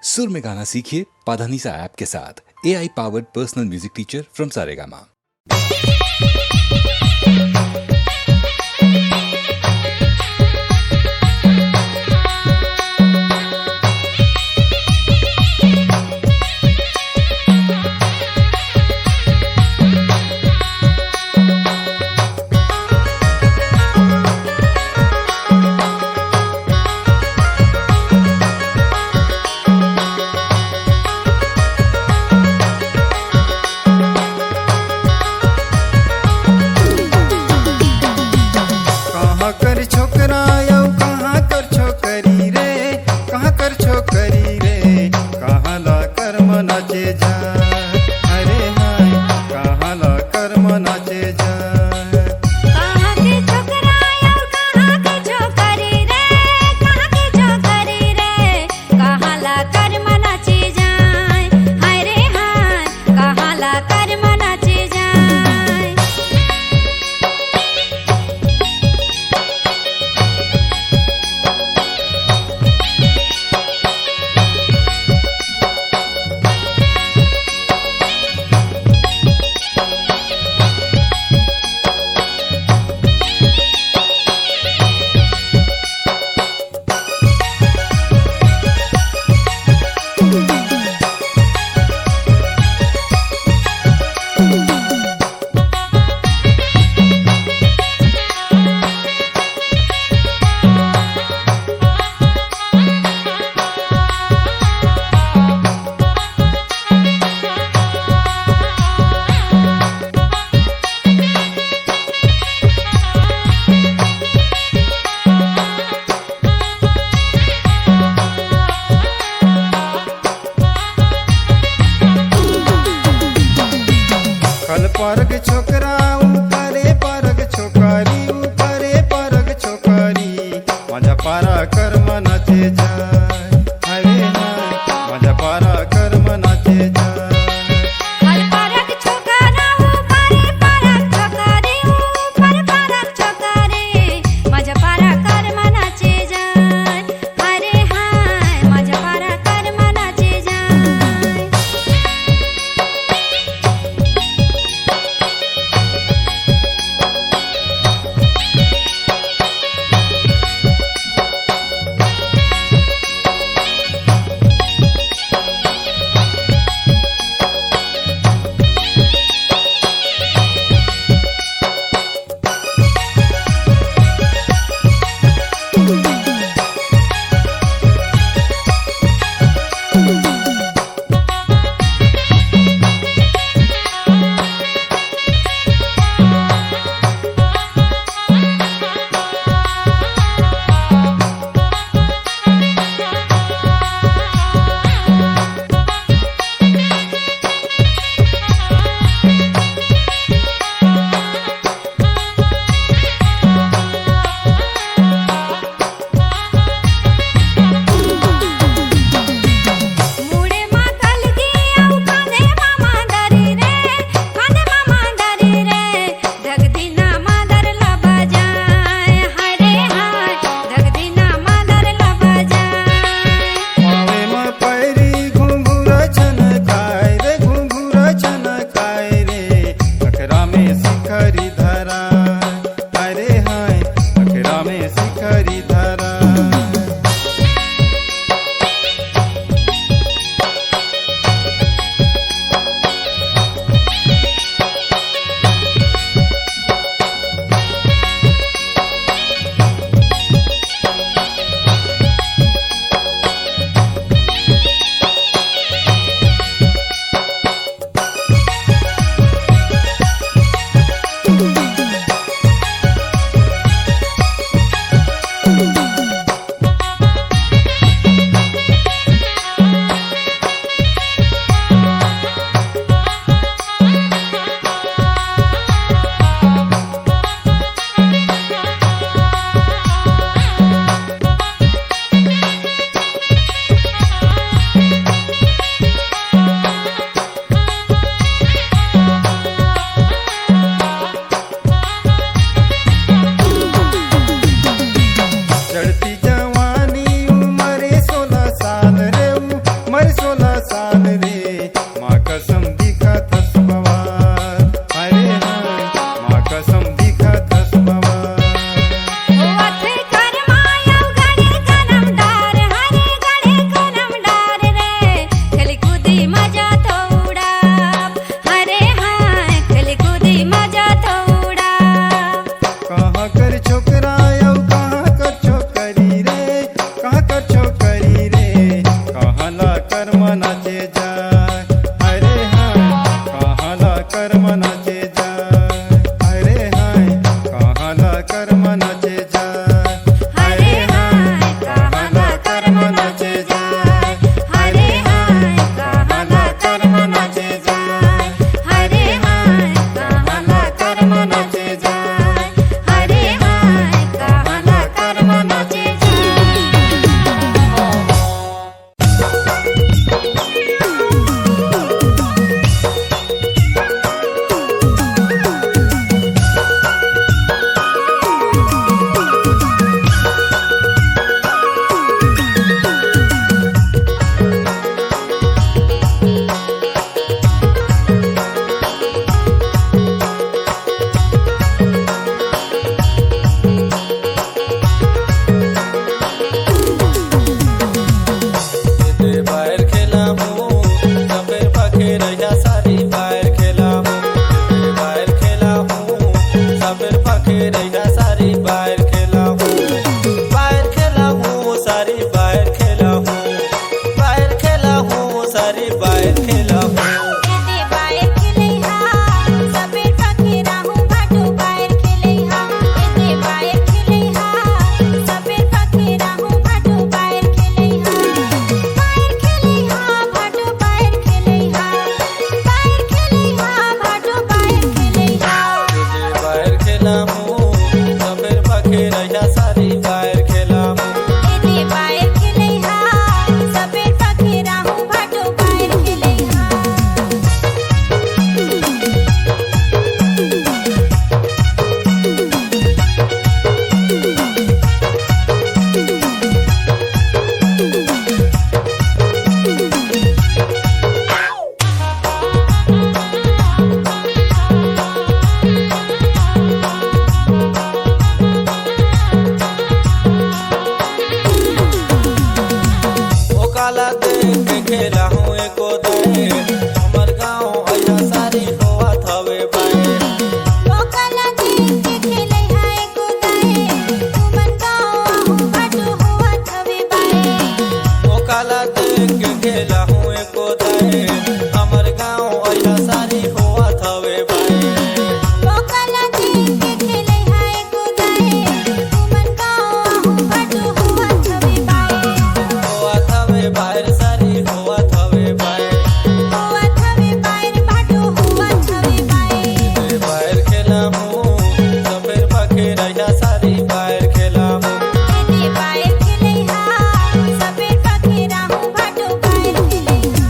सुर में गाना सीखिए पाधानीसा ऐप के साथ। AI powered personal music teacher from Saregama. कर मनाचे जाय, अरे हाय कहाला कर मनाचे जाय, अरे हाय कहाला कर मनाचे जाय, अरे हाय कहाला कर मनाचे जाय, अरे हाय कहाला कर मनाचे जाय, अरे हाय कहाला कर मनाचे जाय, अरे हाय कहाला कर मनाचे जाय। बाहेर खेला हो सफेर पाखे रहा सारी बाहेर खेला हो, बाहेर खेला हो सफेर पाखे रहा सारी बाहेर खेला हो, बाहेर खेला हो सारी बाहेर खेला हो, बाहेर खेला हो सारी बाहेर खेला हो। काला देख के खेला हूँ एको दे, हमर गाँव अया सारी होवा थवे बाए। ओ काला देख के खेले है एको दे, हमर गाँव बाटो होवा थवे बाए। ओ काला देख के खेला हूँ एको दे, हमर गाँव अया सारी होवा थवे बाए। ओ काला देख के खेले है एको दे, हमर गाँव बाटो होवा थवे बाए। होवा थवे बाहर सारी होवा थवे बाए, होवा थवे बाए बाटो होवा थवे बाए। बाहर खेला हूँ सफेर पाखे रहा सारी बाहर खेला हूँ, एने बाहर खेले हा सफेर पाखे राहू बाटो बाहर खेले हा।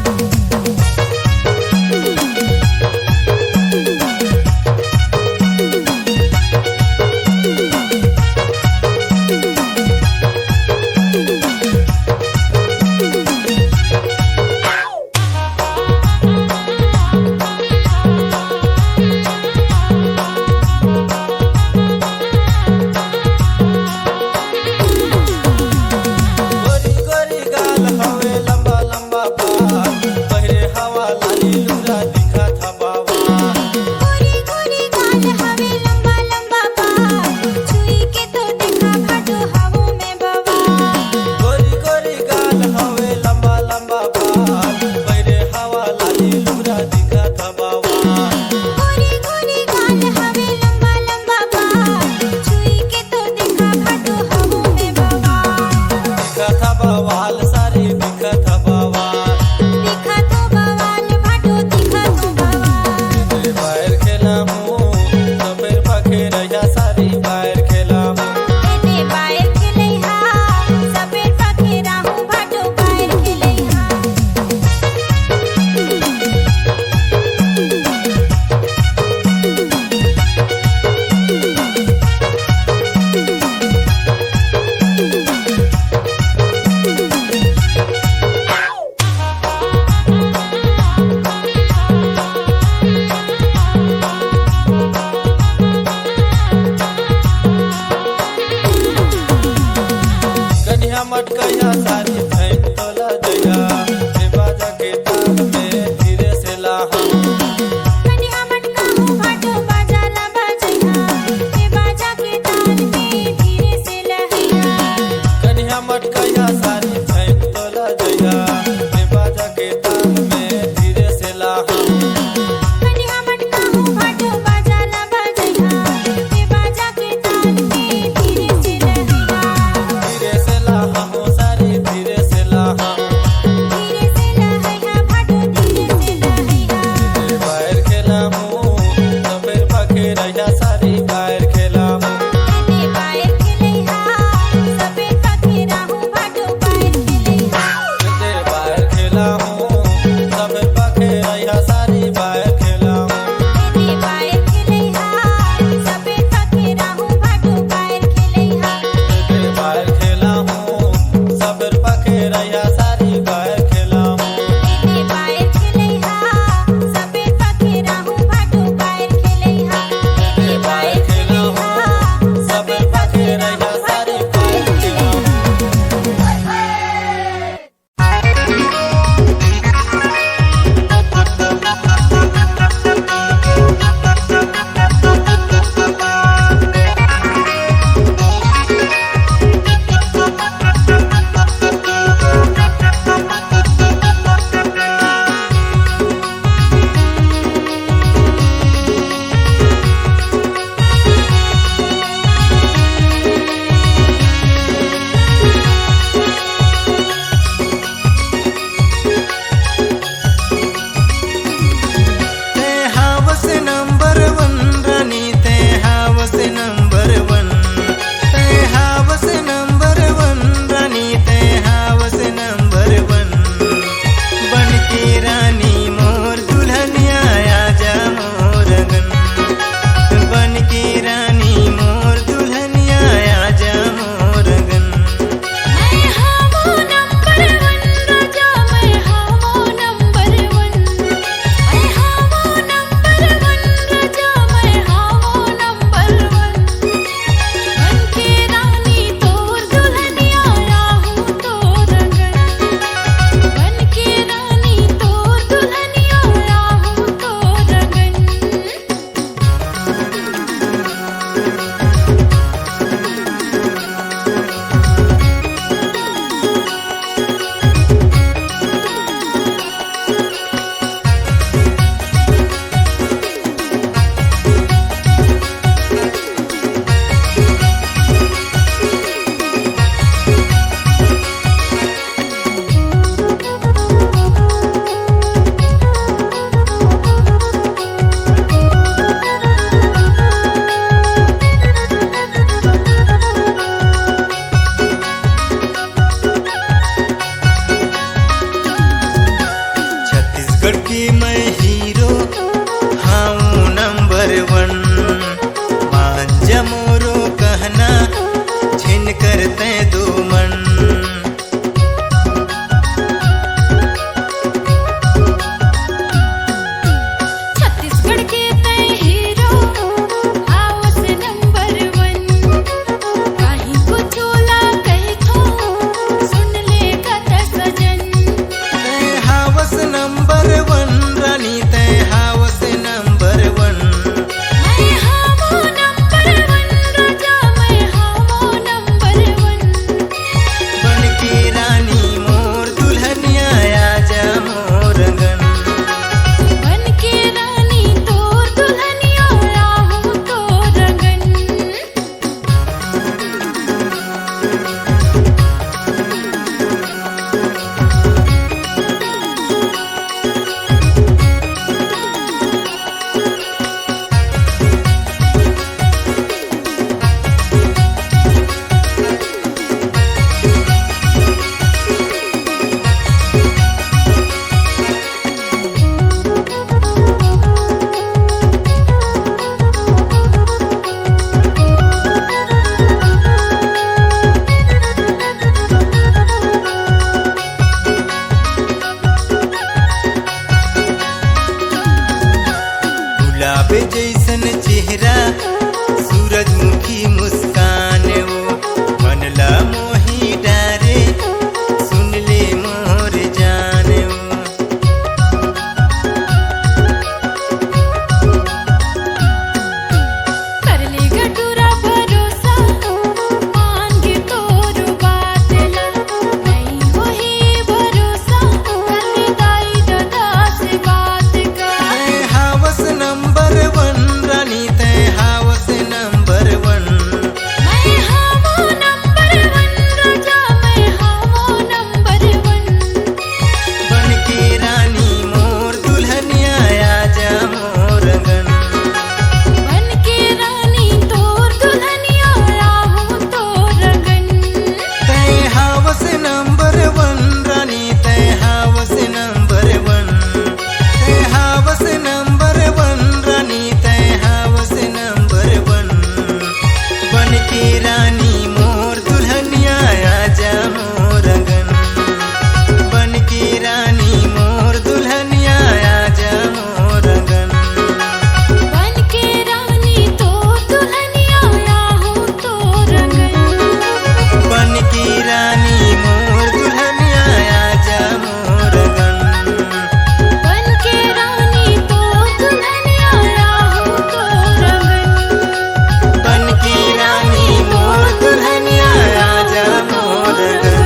जैसन चेहरा सूरजमुखी मुस्कान वो मनला मोही डारे सुन ले मोर जान वो। कर ले गटूरा भरोसा मान के तोर बात ला नहीं वही भरोसा कर दाई दादा से बात कर। तै हावस नंबर 1 रानी तै हावस नंबर 1। मैं हावो नंबर 1 राजा मैं हावो नंबर 1। बन के रानी मोर दुल्हनिया आजा मोर गन। बन के रानी तोर दुल्हनिया राहू तोर गन। तै हावस नंबर 1 रानी तै हावस नंबर 1। तै हावस नंबर 1 रानी तै हावस नंबर 1। बन के रानी मोर दुल्हनिया आजा मोर गन। बन के रानी मोर दुल्हनिया आजा मोर गन। बन के रानी तोर दुल्हनिया राहू तोर गन। बन के रानी मोर दुल्हनिया आजा मोर गन। बन के रानी तोर दुल्हनिया राहू तोर गन। बन के रानी मोर दुल्हनिया आजा मोर गन।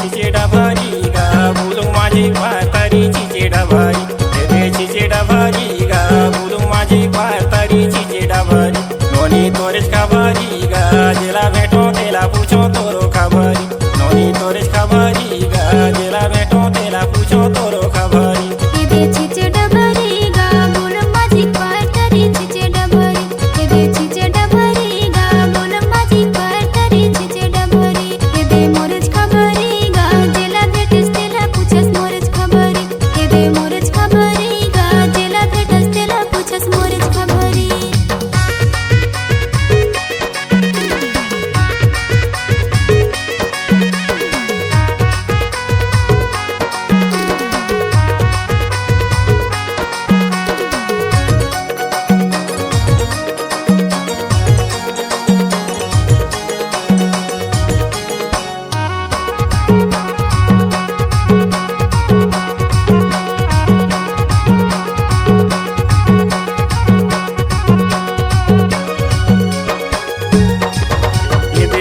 चिचे डभारी गा बोलू माझी म्हातारी चिचे डभारी चिचे डभारी गा बोलू माझी म्हातारी चिचे डभारी नोनी तोरेच खबारी गा जेला भेटो तेला पूछो तोरो खबारी नोनी तोरेच खबारी गा जेला भेटो तेला पूछो तोरो खबारी एदे चिचे डबरी गा बोल माझी पाटरी चिचे डबरी। एदे चिचे डबरी गा बोल माझी पाटरी चिचे डबरी। एदे मोरच खबरी गा जेला भेटस तेला पूछस मोरच खबरी। एदे मोरच खबरी गा जेला भेटस तेला पूछस मोरच खबरी।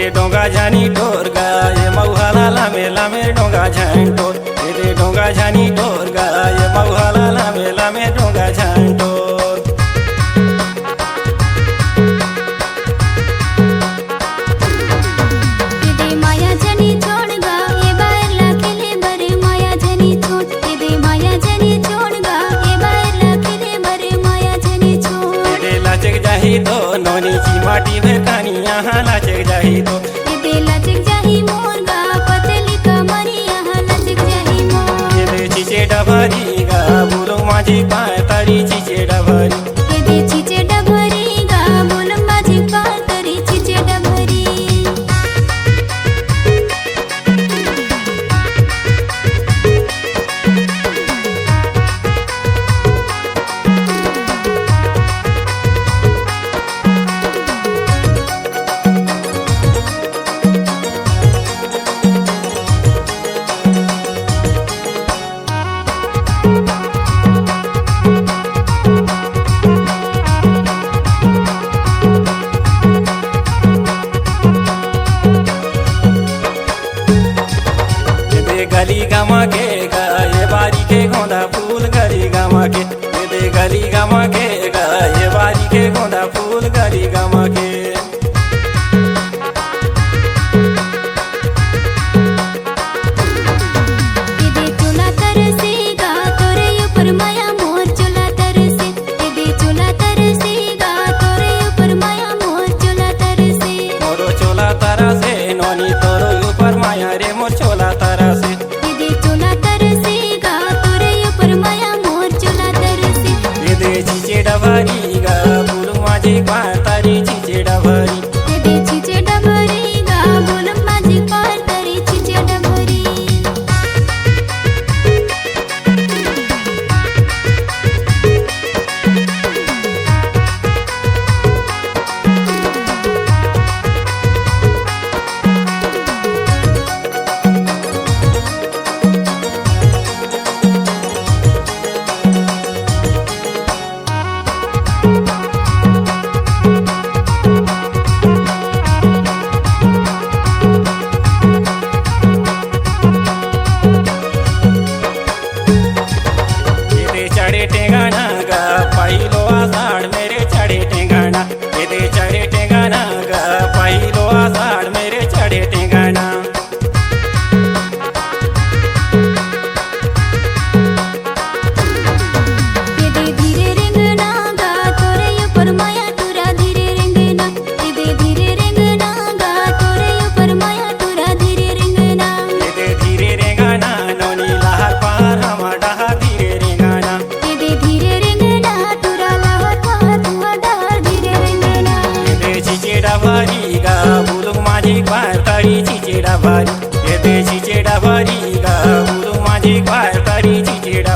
ये डोंगा झानी ढोर गा ये मऊहाला लामे लामे डोंगा झान टोर ये डोंगा झानी ढोर गा ये मऊहाला लामे लामे डोंगा झान टोर एदे माया जनी छोड़ गा ये बाहर लाखेले बरे माया जनी छोड़। एदे माया जनी छोड़ गा ये बाहर लाखेले बरे माया जनी छोड़। ये लाचक जाही दो नोनी ची माटी भेकानी यहाँ लाचक जाही दो एदे लचक जाही मोर गा पतली कमरी यहाँ लचक जाही मोर। ये चिचे डभारी गा बोलो माझी म्हातारी चिचे डभारी एदे चिचे डबरी गा बोल माझी पातरी चिचे डबरी। गली गामा के गा ये बारी के गोंदा फूल गली गामा के ये गली गामा के गा ये बारी के गोंदा फूल गली गामा के तरसे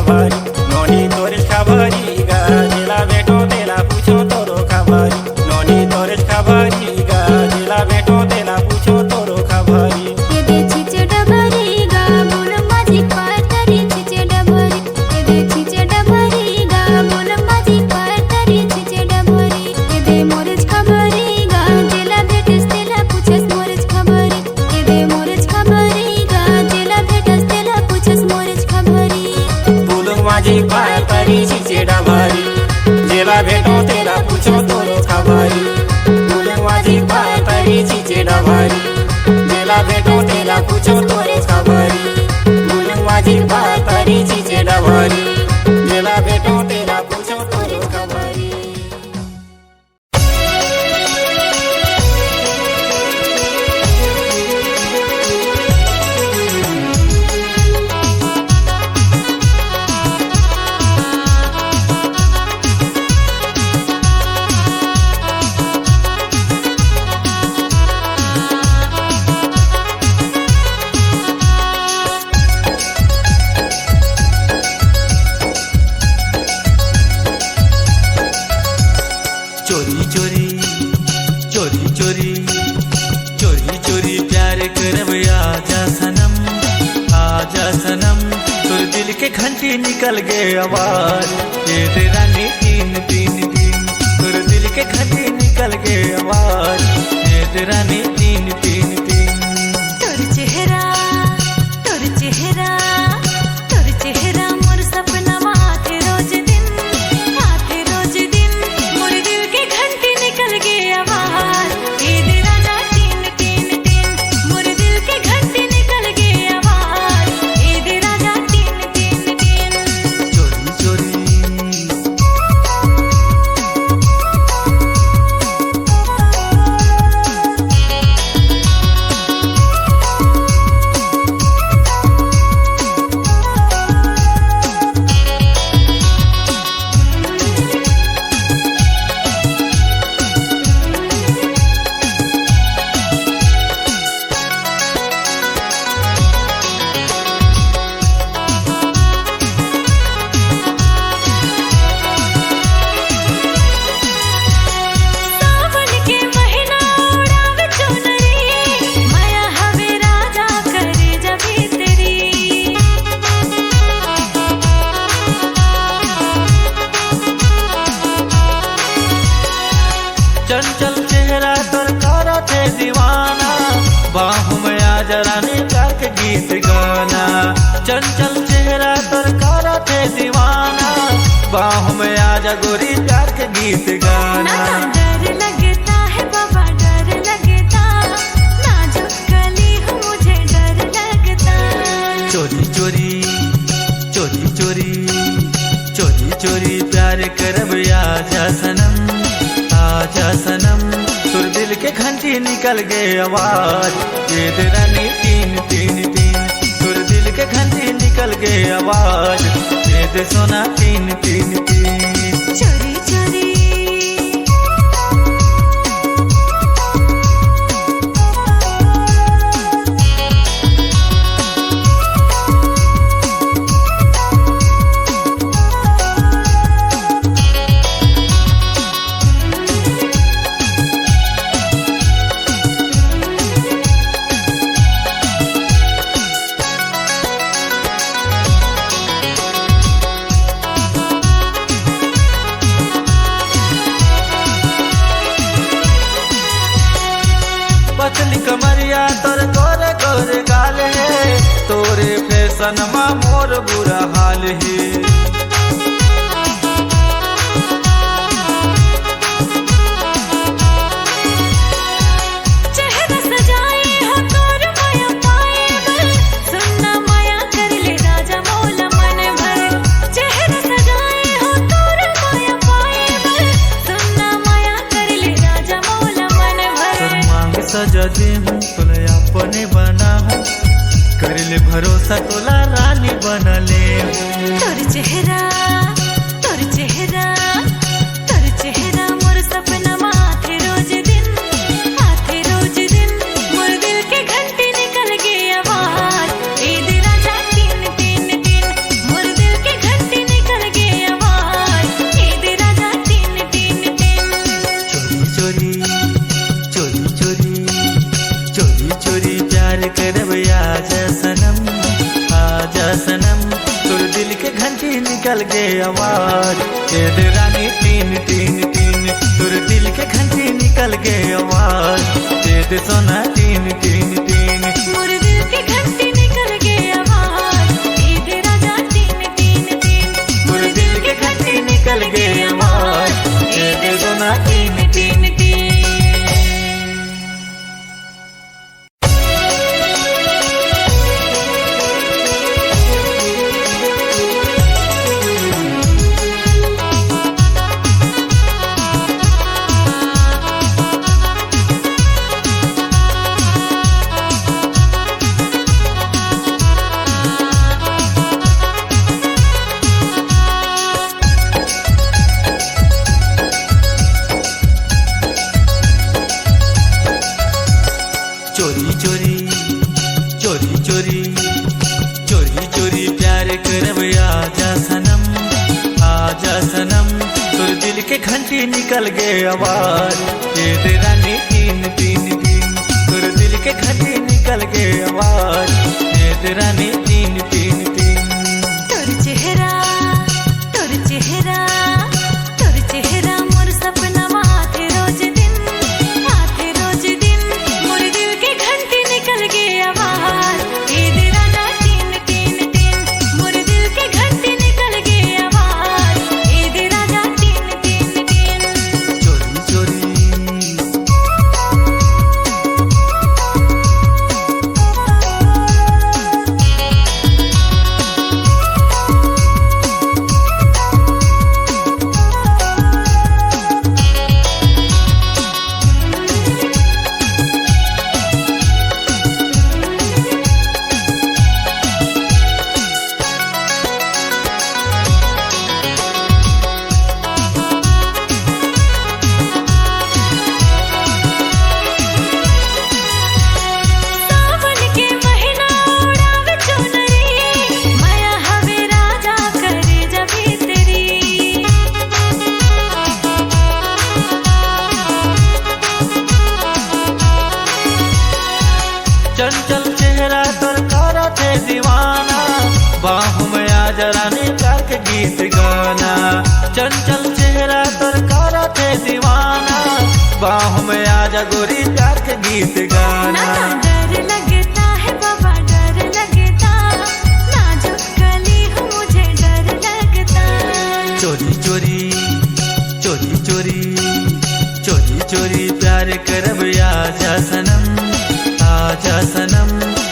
खबरी नोनी तोरे खबरी गा जिला बेटो तेला पूछो तोरो खबरी नोनी तोरे खबरी गा जिला बेटो तेला पूछो तोरो खबरी येदे छिचे डबरी गा बोल माझी पातरी छिचे डबरी येदे छिचे डबरी गा बोल माझी पातरी छिचे डबरी येदे मोरच खबरी गा जेला भेटस तेला पूछस मोरच खबरी येदे मोरच खबरी गा जेला भेटस तेला पूछस मोरच खबरी बोलून माझी पातरी छिचे डबरी जिला बेटो तेला पूछो तोरो खबरी बोलून माझी पातरी छिचे डबरी जिला बेटो तेला पूछो तोरे खबरी बोलून माझी पातरी छिचे डबरी जिला बेटो तेला पूछो तोरे खबरी चोरी चोरी चोरी चोरी चोरी चोरी प्यार करब आजा सनम आजा सनम तोर दिल के घंटी निकल गए आवाज ये तेरा नी तीन तीन तीन तोर दिल के घंटी निकल गए आवाज ये तेरा नी तीन तीन तीन तोर चेहरा मोर सपना आथे रोज दिन मोर दिल के घंटी निकल गए आवाज ईद राजा तीन तीन तीन मोर दिल के घंटी निकल गए आवाज ईद राजा तीन तीन तीन चोरी चोरी सावन के महीना उड़ावे चुनरी माया हवे राजा करे जभी तेरी चंचल चेहरा तोर करा थे दीवाना बाहों में आ जराने प्यार के गीत गाना चंचल चेहरा तोर करा थे दीवाना बाहों में आ जा गोरी प्यार के गीत गाना ना डर लगता है बाबा डर लगता नाजुक कली हूँ मुझे डर लगता चोरी चोरी चोरी चोरी चोरी चोरी प्यार करब आजा सनम तुर दिल के घंटी निकल गए आवाज ये तेरा नी तीन तीन तीन तुर दिल के घंटी निकल गए आवाज ये दे सोना तीन तीन तीन चोरी चोरी पतली कमरिया तोर गोरे गोरे गाल है तोरे फैशन मा मोर बुरा हाल है चेहरा सजाए हो तोर माया पाए बल सुनना माया कर ले राजा मौला मन भर चेहरा सजाए हो तोर माया पाए बल सुनना माया कर ले राजा मौला मन भर तोर मांग सजा दे हूँ तोले अपने बना हूँ कर ले भरोसा तोला रानी बना ले हूँ तोर चेहरा मोर सपना आथे रोज दिन मोर दिल के घंटी निकल गए आवाज ईद राजा तीन तीन तीन मोर दिल के घंटी घंटी निकल गए आवाज दे दे रानी तीन तीन तीन तुर दिल के घंटी निकल गए आवाज दे दे सोना तीन तीन तीन मोर दिल के घंटी निकल गए आवाज दे दे राजा तीन तीन तीन मोर दिल के घंटी निकल गए आवाज दे दे सोना तीन तीन तीन चोरी चोरी चोरी चोरी चोरी चोरी प्यार करब आजा सनम तुर दिल के घंटी निकल गए आवाज दे दे रानी तीन तीन तीन तुर दिल के घंटी निकल गए आवाज दे दे रानी तीन तीन तीन तोर चेहरा मोर सपना माथे रोज दिन मोर दिल के घंटी निकल गए आवाज दे दे राजा तीन तीन तीन मोर दिल के घंटी निकल गए आवाज दे दे राजा तीन तीन तीन चोरी चोरी सावन के महीना उड़ावे चुनरी माया हवे राजा करे जबी तेरी चंचल चेहरा तोर कारा थे दीवाना बाहों में आज रानी प्यार के गीत गाना चंचल चेहरा तोर कारा थे दीवाना बाहों में आजा गोरी प्यार के गीत गाना ना डर लगता है बाबा डर लगता नाजुक कली हूँ मुझे डर लगता चोरी चोरी चोरी चोरी चोरी चोरी प्यार करब आजा सनम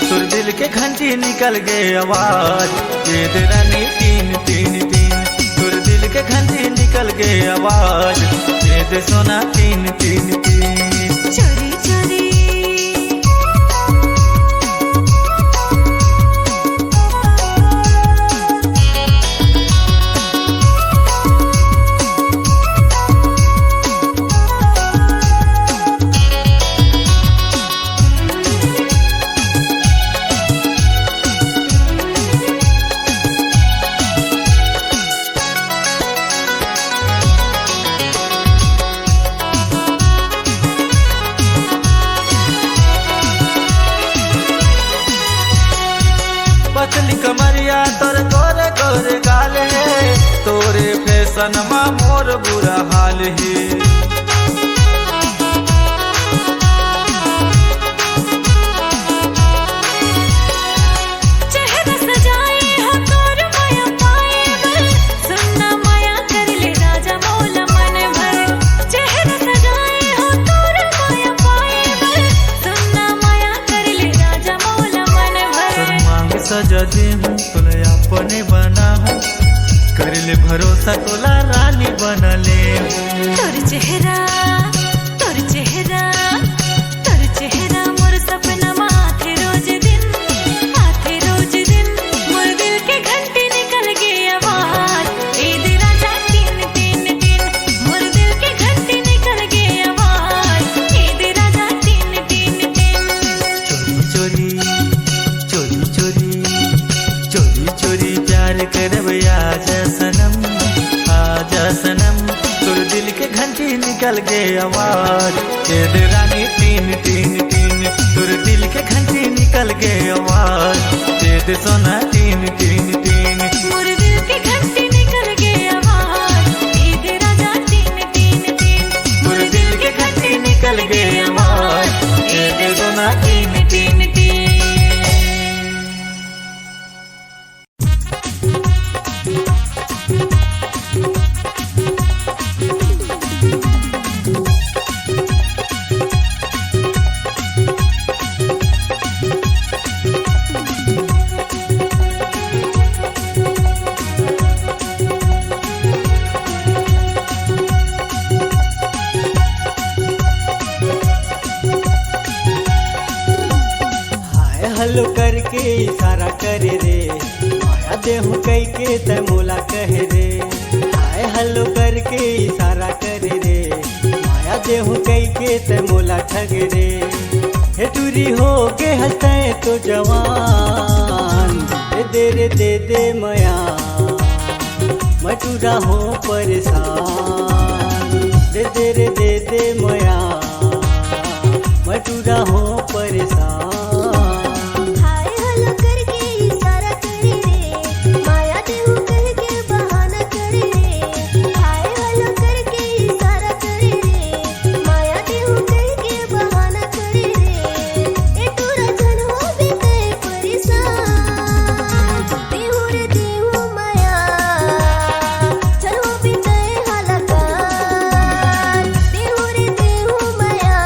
तुर दिल के घंटी निकल गए आवाज दे दे रानी तीन तीन तीन तुर दिल के घंटी निकल गए आवाज दे दे सोना तीन तीन तीन चोरी चोरी पतली कमरिया तोर गोरे गोरे गाल है तोरे फैशन मा मोर बुरा हाल है चेहरा सजाए हो तोर माया पाए बल सुनना माया कर ले राजा मौला मन भर चेहरा सजाए हो तोर माया पाए बल सुनना माया कर ले राजा मौला मन भर तोर मांग सजा दे हूँ तोले अपने बना हूँ कर ले भरोसा तोला रानी बना ले तोर चेहरा मोर सपना माथे रोज दिन मोर दिल के घंटी निकल गए आवाज दे दे राजा तीन तीन तीन मोर दिल के घंटी निकल गए आवाज दे दे राजा तीन तीन तीन चोरी चोरी चोरी चोरी चोरी चोरी प्यार करब आजा सनम तुर दिल के घंटी निकल गए आवाज दे दे रानी तीन तीन तीन तुर दिल के घंटी निकल गए आवाज दे दे सोना तीन तीन तीन मोर दिल के घंटी करके इशारा करे रे माया देहू कई के त मोला कहे रे हाय हलो करके इशारा करे रे माया देहू कई के त मोला ठग रे हे टूरी हो के हंसते तो जवान दे दे मया मटूरा हो परेशान दे दे मया मटूरा हो परेशान हाय हलो करके इशारा करे रे माया देहू कह के बहाना करे रे हाय हलो करके इशारा करे रे माया देहू कह के बहाना करे रे ए टूरा जन हो बीते परेशान देहू रे देहू माया जन हो बीते हलकान देहू रे देहू माया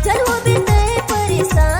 जन हो बीते परेशान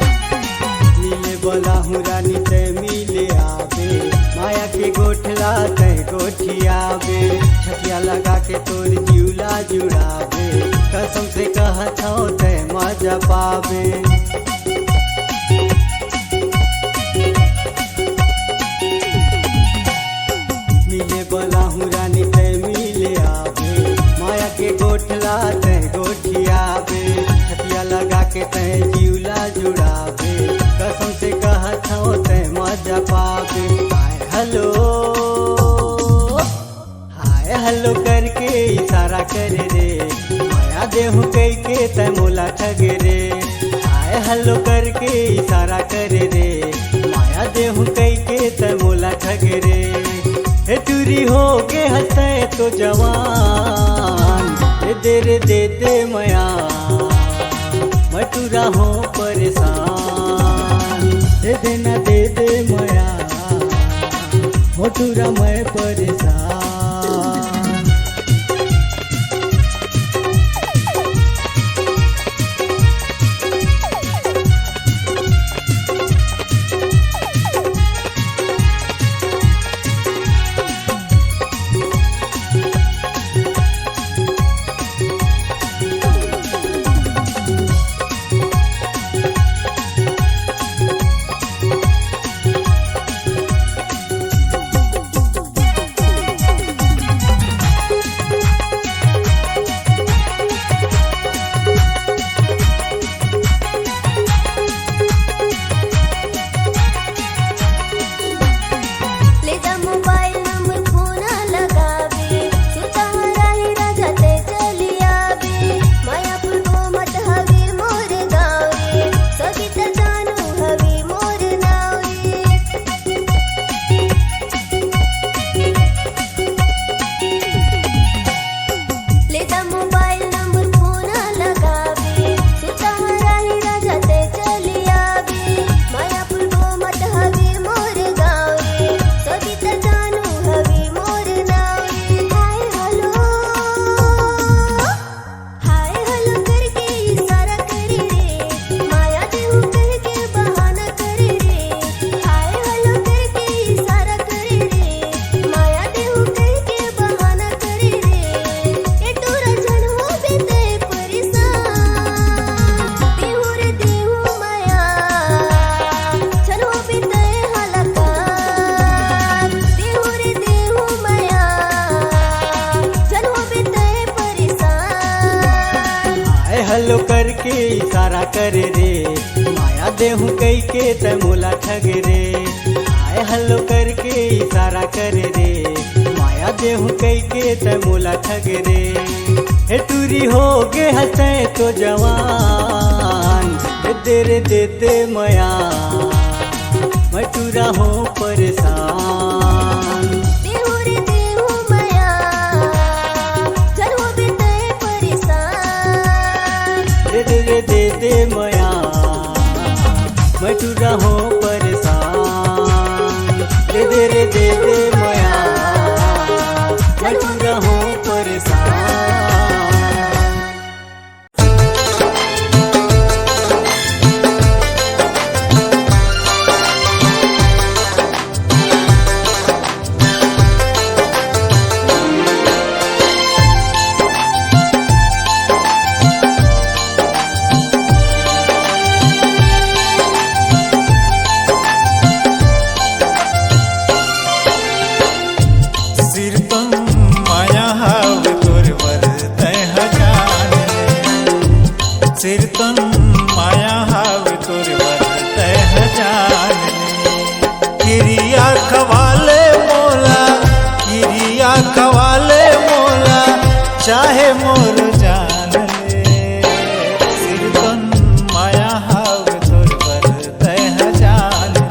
मिले बोला हूँ रानी ते मिले आवे माया के गोठला ते गोठी आवे छतिया लगा के तोर जिउला जुड़ावे कसम से कहत हूँ ते मजा पावे मिले बोला हूँ रानी ते मिले आवे माया के गोठला ते गोठी आवे छतिया लगा के ते जिउला जुड़ावे कसम से कहत हूँ ते मजा पावे हाय हलो करके इशारा करे रे माया देहू कई के ते मोला ठग रे हाय हलो करके इशारा करे रे माया देहू कई के ते मोला ठग रे हे टूरी हो के हंसते तो जवान दे दे मया मटूरा हो परेशान दे देना दे मया मटूरा मैं परेशान ले जा मोबाइल नंबर फोन लगावे तू तहरा ही राजा ते चली आवे मायापुर को मत हवे मोर गाँव रे सभी त जानू हवे मोर नाव रे ले जा मोबाइल नंबर फोन लगावे तू तहरा ही राजा ते चली आवे मायापुर को मत हवे मोर गाँव रे सभी त जानू हवे मोर नाव रे हाय हलो करके इशारा करे रे माया देहू कह के बहाना करे रे हाय हलो करके इशारा करे रे माया देहू कह के बहाना करे रे ए टूरा जन हो बीते परेशान देहू रे देहू माया जन हो बीते हलकान देहू रे देहू माया जन हो बीते परेशान हाय हलो करके इशारा करे रे माया देहू कई के त मोला ठग रे हाय हलो करके इशारा करे रे माया देहू कई के त मोला ठग रे हे टूरी हो गे हंसते तो जवान दे दे मया मटूरा हो परेशान दे मया मैं तू रहो परेशान दे दे रे दे दे मया मैं तू रहो परेशान। सिरतन माया हाव तुरवर तह जान गिरिया खवाले मोला चाहे मोर जान ले सिरतन माया हाव तुरवर तह जान ले।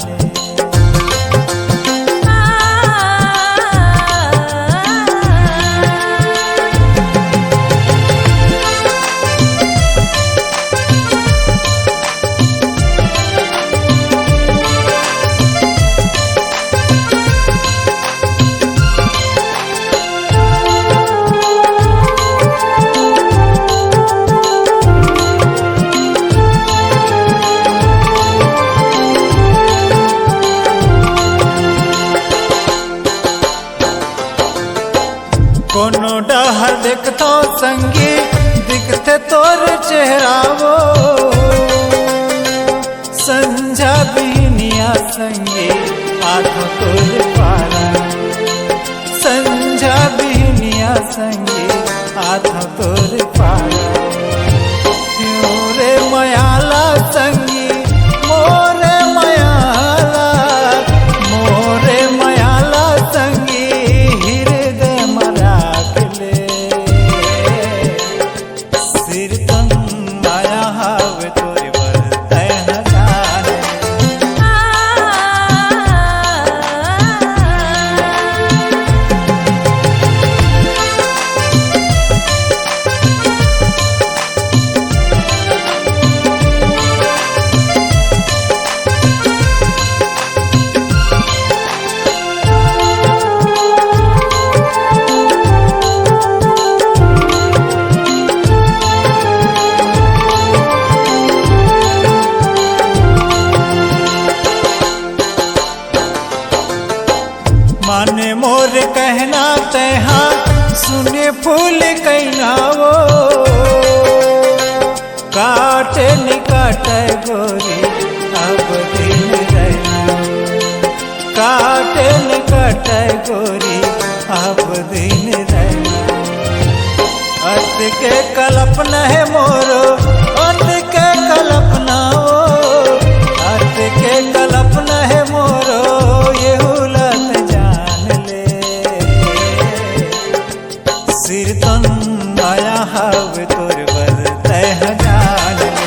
कोनो डहर देखतो संगी दिखते तोर चेहरा वो संझा बिहनिया संगी आँखों तोर पारा संझा बिहनिया संगी आँखों तोर पारा रे मयाला संगी मोरे मयाला संगी हृदय सिरतन माया हाव तोर तह जान माने मोर कहना तहा सुने फूल कहना वो काटे निकाटे गोरी अब दिन रहना काटे निकाटे गोरी अब दिन रहना अर्थ के कल्पना है मोरो अर्थ के कल्पना वो अर्थ के कल्पना है मोरो ये सिरतन माया हाव तुरवर तह जान ले।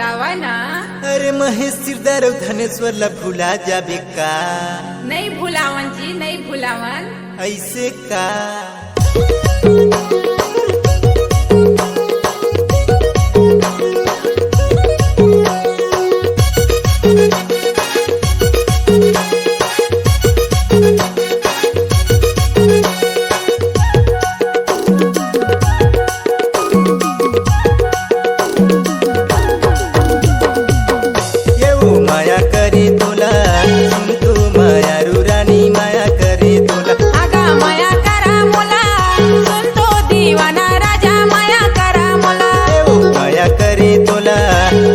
बतावा ना। अरे महेश सिरदार धनेश्वर ला भुला जाबे का? नहीं भुलावन जी, नहीं भुलावन। ऐसे का? माया करे तोला सुन तू मायारू रानी माया करे तोला। आगा माया करा मोला सुन तो दीवाना राजा माया करा मोला। माया करे तोला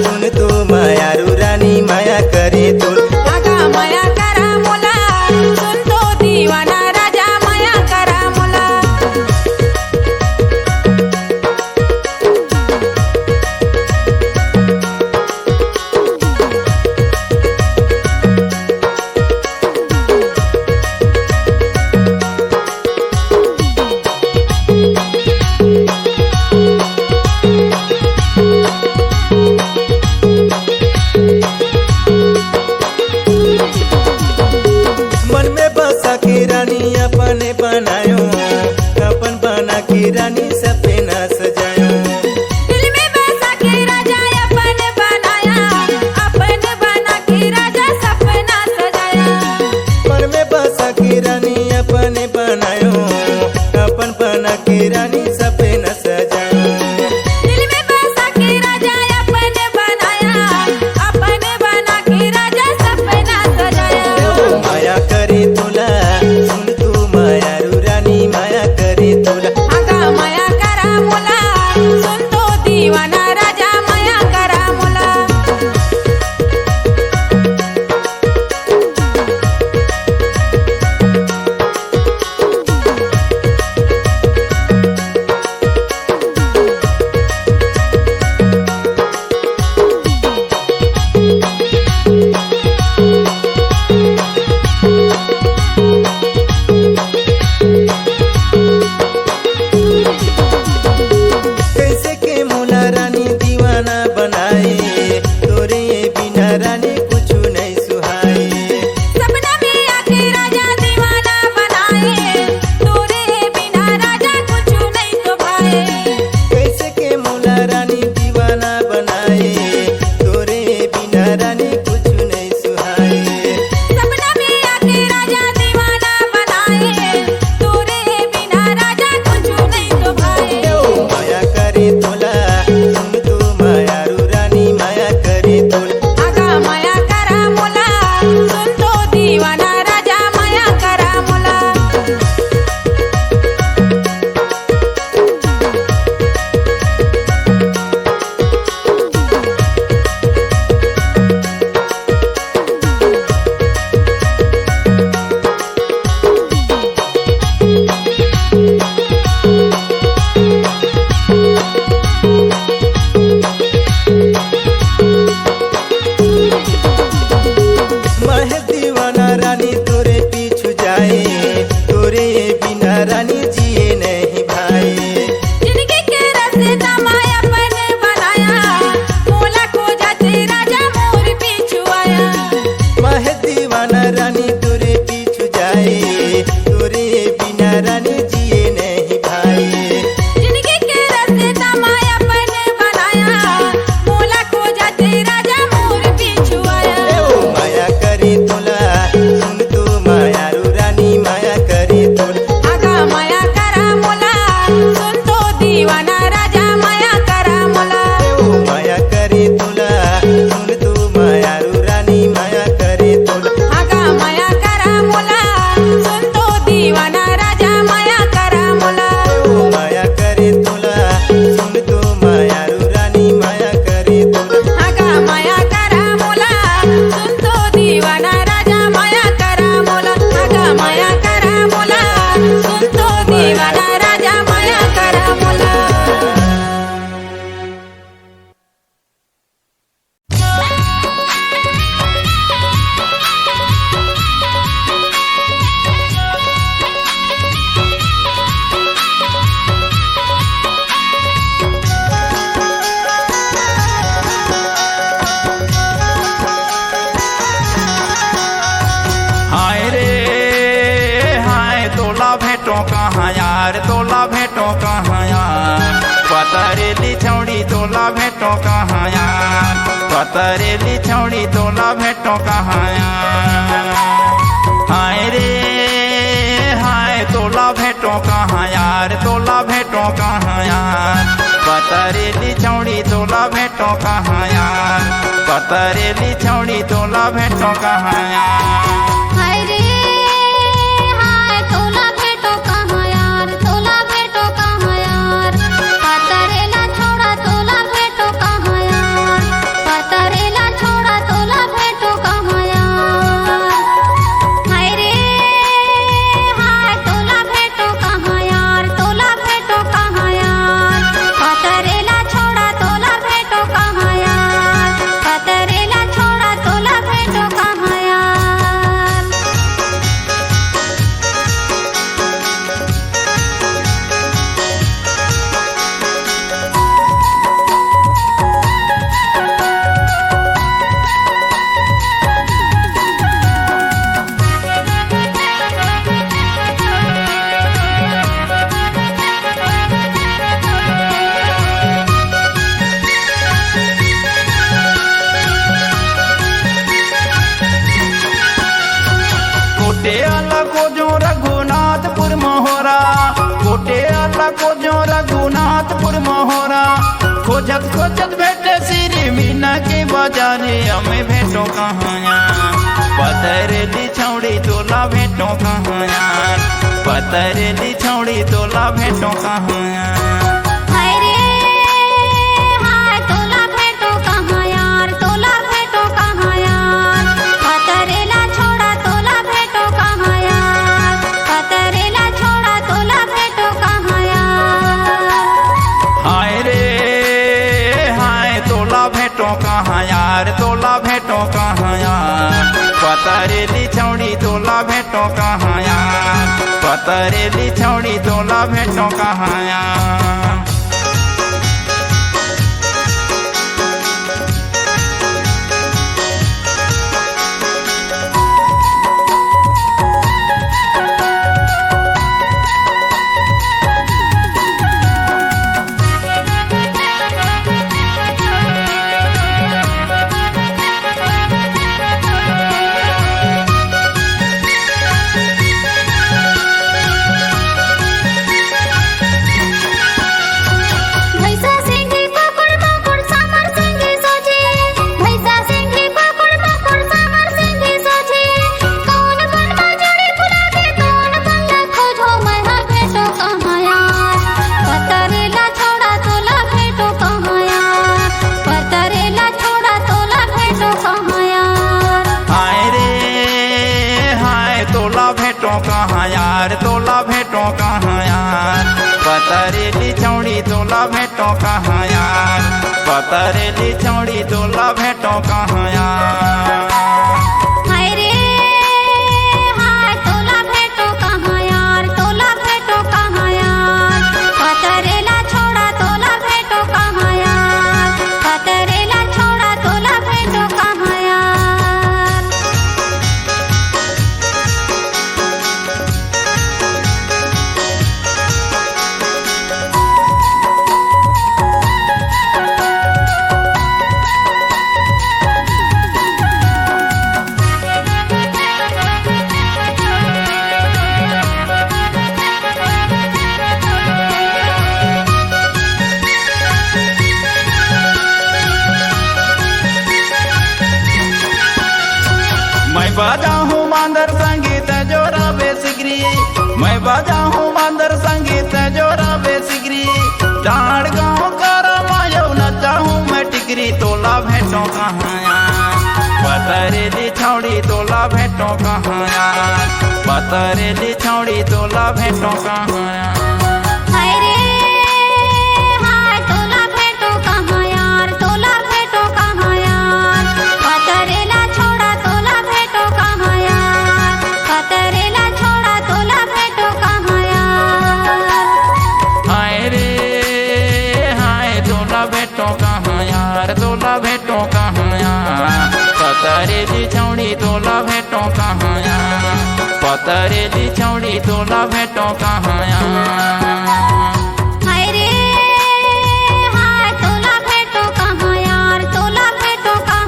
सुन तू मायारू रानी माया करे तोला। आगा माया करा मोला सुन तो दीवाना राजा माया करा मोला। मन में बसा के रानी अपने बनायो, अपन बना के रानी सपना सजायो। दिल में बसा के राजा अपन बनाया, अपन बना के राजा सपना सजाया। मन में बसा के रानी अपने बनायो, अपन बना के रानी सपना सजायो। दिल में बसा के राजा अपन बनाया, अपन बना के राजा सपना सजाया। माया करे तोला सुन तू मायारू रानी माया करे तोला। आगा माया करा मोला सुन तो दीवाना राजा माया करा मोला। कैसे के मोला रानी दीवाना बनाए, तोरे बिना रानी कुछ नहीं सुहाए। सपना में आके राजा दीवाना बनाए, तोरे बिना राजा कुछ नहीं तो भाए। कैसे के मोला रानी दीवाना बनाए, तोरे बिना रानी कुछ नहीं सुहाए। सपना में आके राजा दीवाना बनाए, तोरे बिना राजा कुछ नहीं तो भाए। माया करे तोला सुन तू मायारू रानी माया करे तोला। आगा माया करा मोला सुन तो दीवाना राजा माया करा मोला। पतरेली छौड़ी तोला भेटो कहाँ यार। हाय रे हाय तोला भेटो कहाँ यार, तोला भेटो कहाँ यार। पतरेली छौड़ी तोला भेटो कहाँ यार, पतरेली छौड़ी तोला भेटो कहाँ यार। हाय रे हाय तोला भेटो कहाँ यार, तोला भेटो कहाँ यार। पतरेला छोड़ा तोला भेटो कहाँ यार, पतरेला छोड़ा तोला भेटो कहाँ यार। हाय रे हाय तोला भेटो कहाँ यार, तोला भेटो कहाँ यार। पतरेला छोड़ा तोला भेटो कहाँ यार, पतरेला छोड़ा तोला भेटो कहाँ यार। कोटे आला को जो रघुनाथपुर मोहरा, कोटे आला को जो रघुनाथपुर मोहरा। खोजत खोजत भेटे श्री मीना के बाजारे, हमें भेटो कहाँ यार। पतरेली छौड़ी तोला भेटो कहाँ यार, पतरेली छौड़ी तोला भेटो कहाँ यार। हाय रे हाय तोला भेटो कहाँ यार, तोला भेटो कहाँ यार। पतरेला छोड़ा तोला भेटो कहाँ यार, पतरेला छोड़ा तोला भेटो कहाँ यार। हाय रे हाय तोला भेटो कहाँ यार, तोला भेटो कहाँ यार। पतरेली छौड़ी तोला भेटो कहाँ यार, पतरेली छौड़ी तोला भेटो कहाँ यार। भैसा सिंघी पकड़ पकड़ सामर सिंघी सोचे, भैसा सिंघी पकड़ पकड़ सामर सिंघी सोचे। कौन बन में जड़ी फुला के कौन बंगा खोजो, मैं हाँ भेटो कहाँ यार। पतरेला छोड़ा तोला भेटो कहाँ यार, पतरेला छोड़ा तोला भेटो कहाँ यार। हाय रे हाय तोला भेटो कहाँ यार, तोला भेटो कहाँ यार। पतरेली छौड़ी तोला भेटो कहाँ यार, पतरेली छौड़ी तोला भेटो कहाँ यार। हाय रे हाय तोला भेटो कहाँ यार, तोला भेटो कहाँ यार। पतरेला छोड़ा तोला भेटो कहाँ यार, पतरेला छोड़ा तोला भेटो कहाँ यार। मैं बाजा हूँ मांदर संगीत जोरा बेसिगरी, मैं बाजा हूँ मांदर संगीत जोरा बेसिगरी। डांड गाँव कर मायो नचा हूँ मैं टिकरी, तोला भेटो कहाँ यार। पतरेली छौड़ी तोला भेटो कहाँ यार, पतरेली छौड़ी तोला भेटो कहाँ यार। हाय रे हाय तोला भेटो कहाँ यार, तोला भेटो कहाँ यार। पतरेला छोड़ा तोला भेटो कहाँ यार, पतरेला छोड़ा तोला भेटो कहाँ यार। हाय रे हाय तोला भेटो कहाँ यार, तोला भेटो कहाँ यार। पतरेली छौड़ी तोला भेटो कहाँ यार, पतरेली छौड़ी तोला भेटो कहाँ यार। हाय रे हाय तोला भेटो कहाँ यार, तोला भेटो कहाँ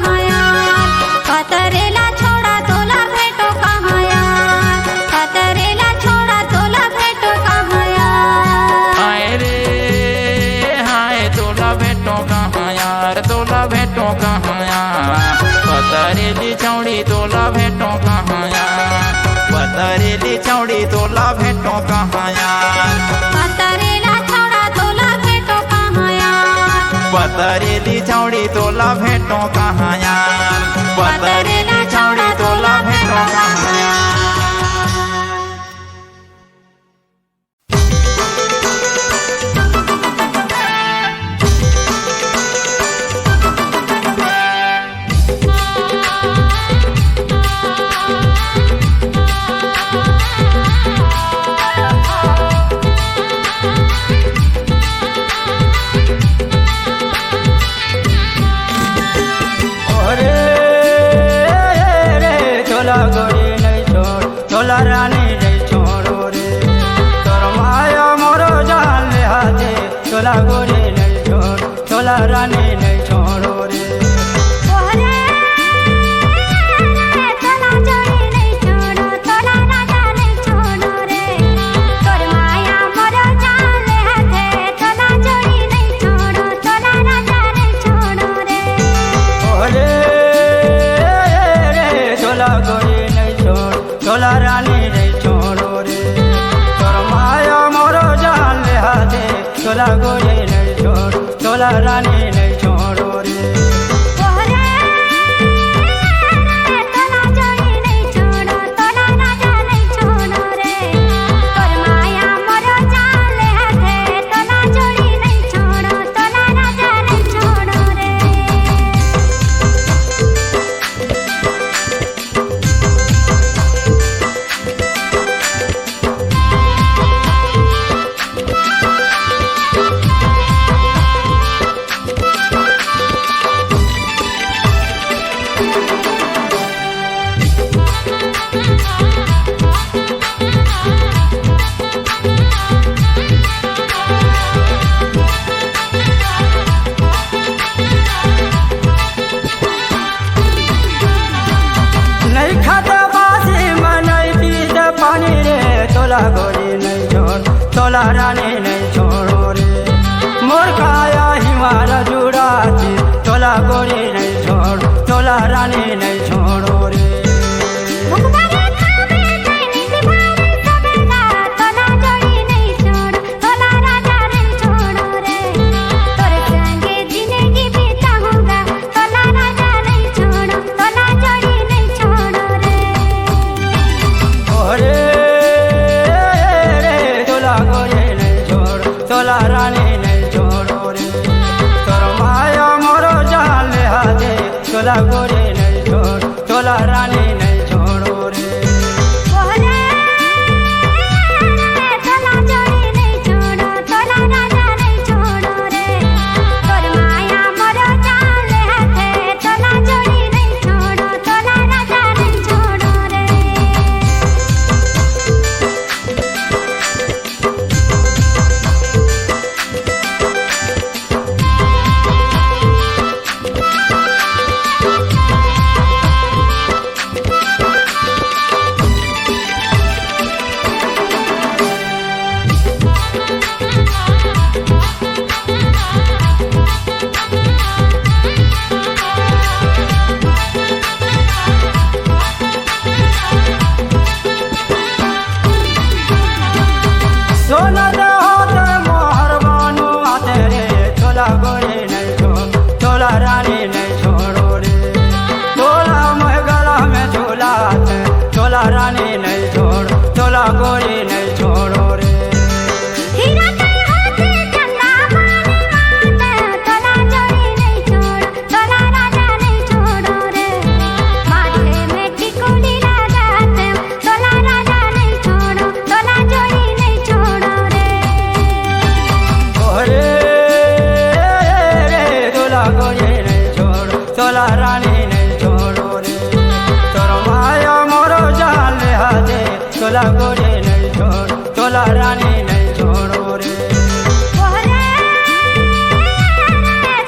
पतरेली चौड़ी तोला भेटो कहाँ यार, पतरेली चौड़ी तोला भेटो कहाँ यार, पतरेला छौड़ा तोला भेटो कहाँ यार, पतरेली चौड़ी तोला भेटो कहाँ यार, पतरेली चौड़ी तोला भेटो कहाँ यार। तोला रानी नहीं छोड़ो रे, तोर माया मोरो जान ले हाथे, तोला गोरी नहीं छोड़, तोला रानी नहीं छोड़ो रे। ओरे तोला जोड़ी नहीं छोड़ो, तोला राजा नहीं छोड़ो रे, तोर माया मोरो जान ले हाथे, तोला जोड़ी नहीं छोड़ो, तोला राजा नहीं छोड़ो रे। ओरे तोला गोरी नहीं छोड़, तोला रानी नहीं छोड़ो रे, तोर माया मोरो जान ले हाथे, तोला गोरी नहीं छोड़, तोला रानी नहीं छोड़ो रे। ओरे तोला जोड़ी नहीं छोड़ो, तोला राजा नहीं छोड़ो रे, तोर माया मोरो जान ले हाथे, तोला जोड़ी नहीं छोड़ो, तोला राजा नहीं छोड़ो रे। नहीं खाता बासी में नहीं पीते पानी रे, तोला गोरी नहीं छोड़, तोला रानी नहीं छोड़ो रे, मोर काया हिमारा जुड़ा थी, तोला गोरी नहीं छोड़, तोला रानी नहीं छोड़ो रे। मुखबारे खावे कैनी सिपारे सवेला, तोला जोड़ी नहीं छोड़, तोला राजा नहीं छोड़ो रे, तोर संगे जिंदगी बिताऊंगा, तोला राजा नहीं छोड़ो, तोला जोड़ी नहीं छोड़ो रे। ओरे तोला गोरी नहीं छोड़, तोला रानी नहीं छोड़ो रे, तोर माया मोरो जान ले हाथे, तोला गोरी नहीं छोड़, तोला रानी नहीं छोड़ो रे। ओरे तोला जोड़ी नहीं छोड़ो, तोला राजा नहीं छोड़ो रे, तोर माया मोरो जान ले हाथे, तोला जोड़ी नहीं छोड़ो, तोला राजा नहीं छोड़ो रे। सोना दे होते मोहर बानु आते रे, तोला गोरी नहीं छोड़, तोला रानी नहीं छोड़ो रे, तोला मैं गला में झूलाते, तोला रानी नहीं छोड़, तोला गोरी नहीं छोड़ो रे। हीरा के हाथे चंदा माने माते, तोला जोड़ी नहीं छोड़, तोला राजा नहीं छोड़ो रे, माथे में टिकुली लगाते, तोला राजा नहीं छोड़ो, तोला जोड़ी नहीं छोड़ो रे। ओरे तोला गोरी नहीं छोड़, तोला रानी नहीं छोड़ो रे, तोर माया मोरो जान ले हाथे, तोला गोरी नहीं छोड़, तोला रानी नहीं छोड़ो रे। ओरे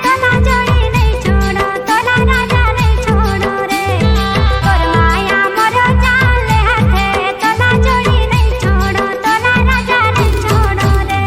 तोला जोड़ी नहीं छोड़ो, तोला राजा नहीं छोड़ो रे, तोर माया मोरो जान ले हाथे, तोला जोड़ी नहीं छोड़ो, तोला राजा नहीं छोड़ो रे।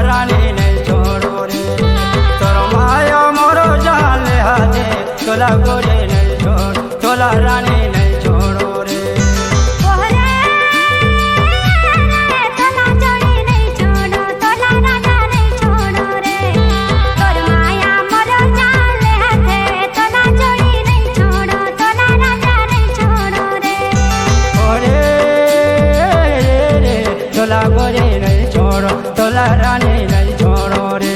रानी नहीं छोड़ो रे तोर माया मोरो जान ले हाथे तोला गोरे नहीं छोड़ तोला रानी नहीं छोड़ो रे ओहरे तोला जोड़ी नहीं छोड़ो तोला राजा नहीं छोड़ो रे तोर माया मोरो जान ले हाथे तोला जोड़ी नहीं छोड़ो तोला राजा नहीं छोड़ो रे ओरे रे तोला गोरे नहीं छोड़ो तोला रानी नहीं छोड़ो रे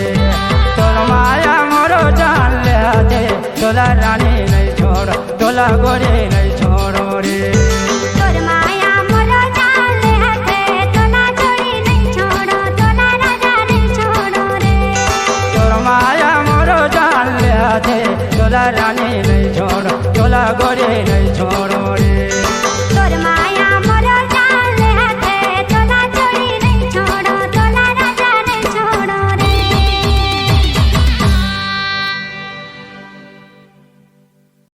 तोर माया मोरो जान ले हाथे तोला रानी नहीं छोड़ो तोला गोरे नहीं छोड़ो रे तोर माया मोरो जान ले हाथे तोला जोड़ी नहीं छोड़ो तोला राजा नहीं छोड़ो रे तोर माया मोरो जान ले हाथे तोला रानी नहीं छोड़ो तोला गोरे